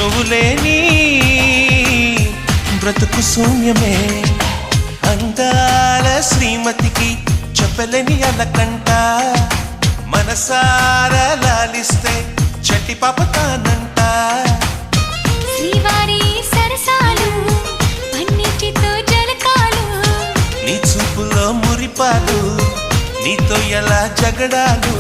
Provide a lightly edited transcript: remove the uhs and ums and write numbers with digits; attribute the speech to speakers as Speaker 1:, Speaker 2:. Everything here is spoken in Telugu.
Speaker 1: నువ్వు లేని బ్రతుకు శూన్యమే. అందాల శ్రీమతికి చెప్పలేని అలకంట, మనసారా లాలిస్తే చట్టి పాపతానంట.
Speaker 2: శ్రీవారి సరసాలు పన్నిటితో జలకాలు,
Speaker 1: నీ చూపులో మురిపాలు, నీతో ఎలా జగడాలు.